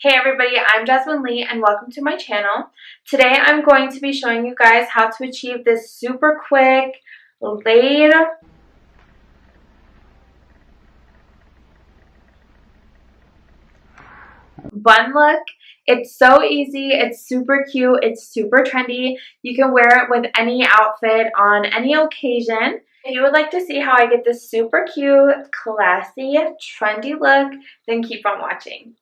Hey everybody, I'm Jasmine Lee and welcome to my channel. Today I'm going to be showing you guys how to achieve this super quick laid bun look. It's so easy, it's super cute, it's super trendy. You can wear it with any outfit on any occasion. If you would like to see how I get this super cute, classy, trendy look, then keep on watching.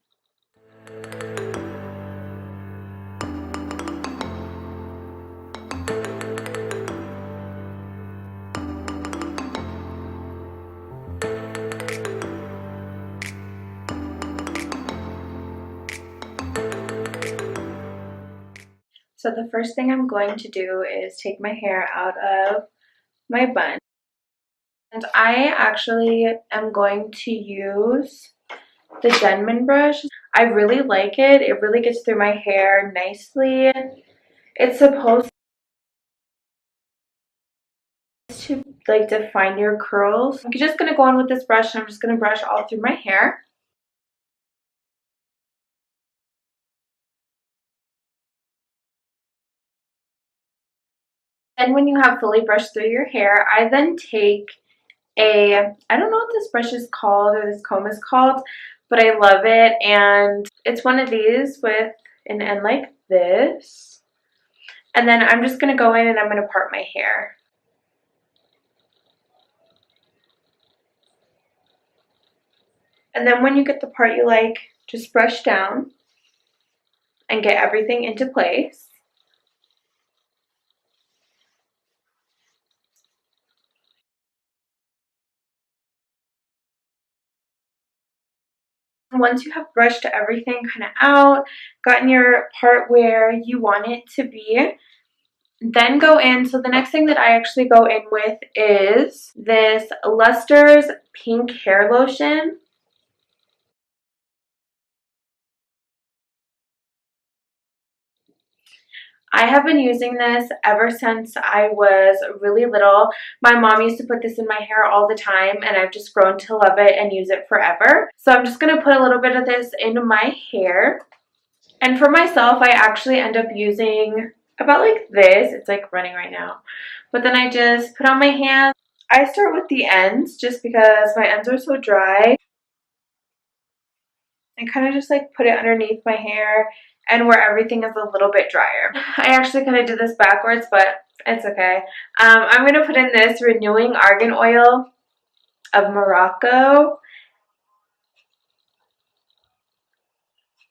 So the first thing I'm going to do is take my hair out of my bun. And I actually am going to use the Denman brush. I really like it. It really gets through my hair nicely. It's supposed to like define your curls. I'm just going to go in with this brush and I'm just going to brush all through my hair. And when you have fully brushed through your hair, I then take I don't know what this brush is called or this comb is called, but I love it. And it's one of these with an end like this. And then I'm just going to go in and I'm going to part my hair. And then when you get the part you like, just brush down and get everything into place. Once you have brushed everything kind of out, gotten your part where you want it to be, then go in. So the next thing that I actually go in with is this Luster's Pink Hair Lotion. I have been using this ever since I was really little. My mom used to put this in my hair all the time and I've just grown to love it and use it forever. So I'm just going to put a little bit of this into my hair. And for myself, I actually end up using about like this. It's like running right now. But then I just put on my hands. I start with the ends just because my ends are so dry. And kind of just like put it underneath my hair and where everything is a little bit drier. I actually kind of did this backwards, but it's okay. I'm going to put in this Renewing Argan Oil of Morocco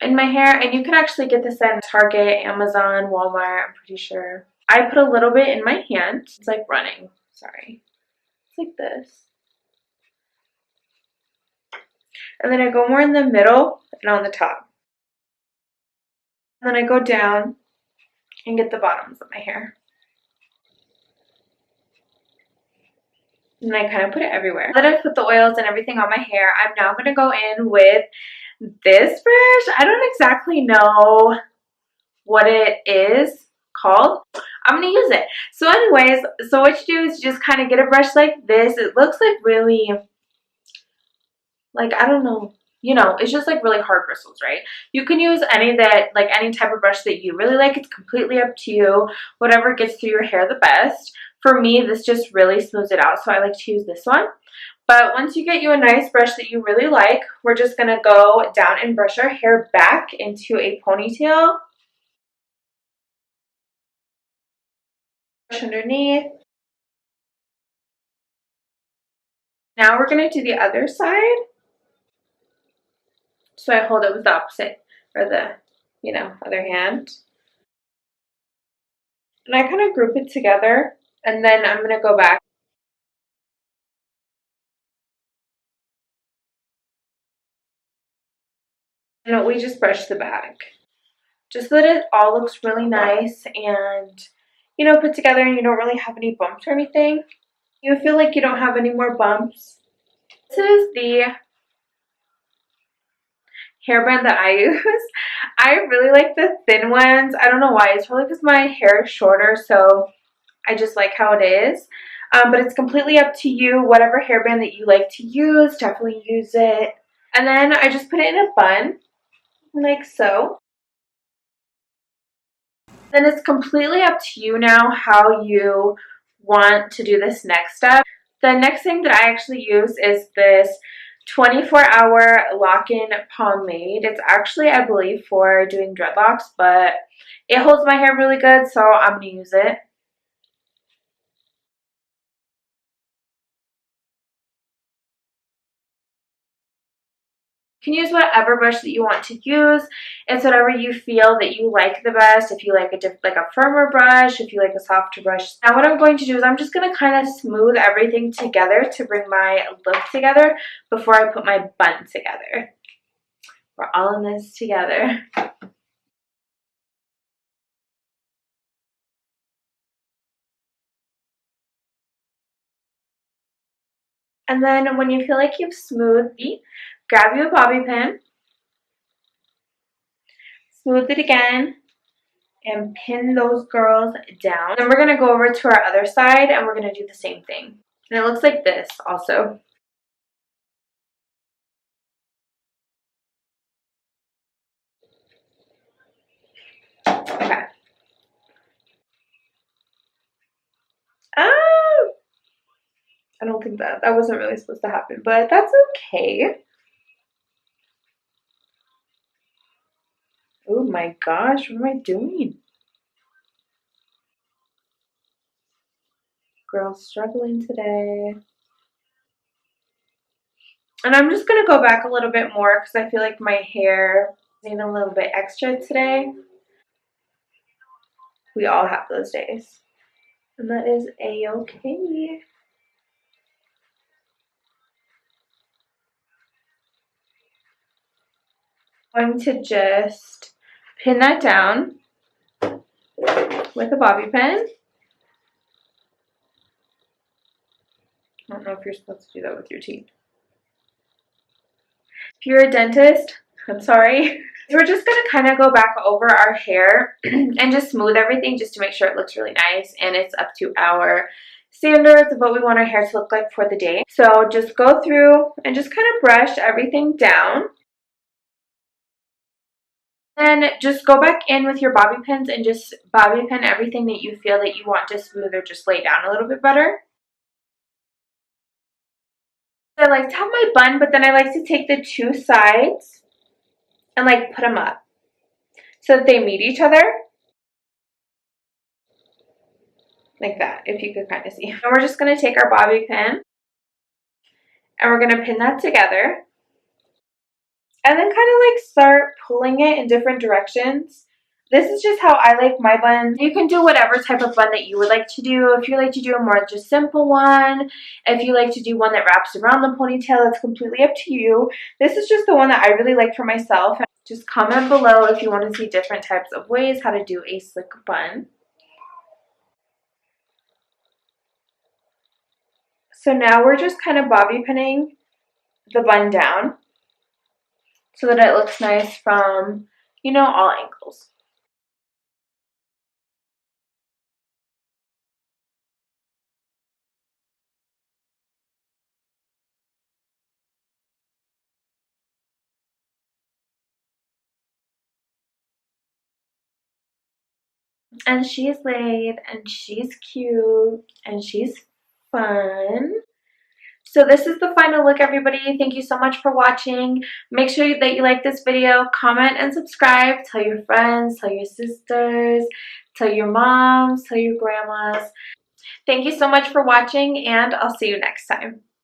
in my hair. And you can actually get this at Target, Amazon, Walmart, I'm pretty sure. I put a little bit in my hand. It's like running. Sorry. It's like this. And then I go more in the middle and on the top. And then I go down and get the bottoms of my hair. And I kind of put it everywhere. Now that I've put the oils and everything on my hair, I'm now going to go in with this brush. I don't exactly know what it is called. I'm going to use it. So anyways, so what you do is you just kind of get a brush like this. It looks like really, like, I don't know. You know, it's just like really hard bristles, right? You can use any type of brush that you really like. It's completely up to you. Whatever gets through your hair the best. For me, this just really smooths it out, so I like to use this one. But once you get you a nice brush that you really like, we're just going to go down and brush our hair back into a ponytail. Brush underneath. Now we're going to do the other side. So I hold it with the opposite, or the, other hand. And I kind of group it together, and then I'm going to go back. And we just brush the back. Just so that it all looks really nice and, put together and you don't really have any bumps or anything. You feel like you don't have any more bumps. This is the hairband that I use. I really like the thin ones. I don't know why. It's probably because my hair is shorter, so I just like how it is. But it's completely up to you. Whatever hairband that you like to use, definitely use it. And then I just put it in a bun. like so. Then it's completely up to you now how you want to do this next step. The next thing that I actually use is this 24-hour lock-in pomade. It's actually, I believe, for doing dreadlocks, but it holds my hair really good, so I'm going to use it. You can use whatever brush that you want to use. It's whatever you feel that you like the best. If you like a firmer brush, if you like a softer brush. Now what I'm going to do is I'm just going to kind of smooth everything together to bring my look together before I put my bun together. We're all in this together. And then when you feel like you've smoothed it, grab you a bobby pin, smooth it again, and pin those girls down. Then we're going to go over to our other side and we're going to do the same thing. And it looks like this also. Okay. Oh! I don't think that wasn't really supposed to happen, but that's okay. Oh my gosh, what am I doing? Girl's struggling today. And I'm just going to go back a little bit more because I feel like my hair needs a little bit extra today. We all have those days. And that is a-okay. I'm going to just pin that down with a bobby pin. I don't know if you're supposed to do that with your teeth. If you're a dentist, I'm sorry. We're just going to kind of go back over our hair and just smooth everything just to make sure it looks really nice and it's up to our standards of what we want our hair to look like for the day. So just go through and just kind of brush everything down. Then just go back in with your bobby pins and just bobby pin everything that you feel that you want to smooth or just lay down a little bit better. I like to have my bun, but then I like to take the two sides and like put them up so that they meet each other. Like that, if you could kind of see. And we're just going to take our bobby pin and we're going to pin that together. And then kind of like start pulling it in different directions. This is just how I like my buns. You can do whatever type of bun that you would like to do. If you like to do a more just simple one, if you like to do one that wraps around the ponytail, it's completely up to you. This is just the one that I really like for myself. Just comment below if you want to see different types of ways how to do a slick bun. So now we're just kind of bobby pinning the bun down so that it looks nice from, you know, all angles. And she's laid, and she's cute, and she's fun. So this is the final look, everybody. Thank you so much for watching. Make sure that you like this video, comment and subscribe. Tell your friends, tell your sisters, tell your moms, tell your grandmas. Thank you so much for watching, and I'll see you next time.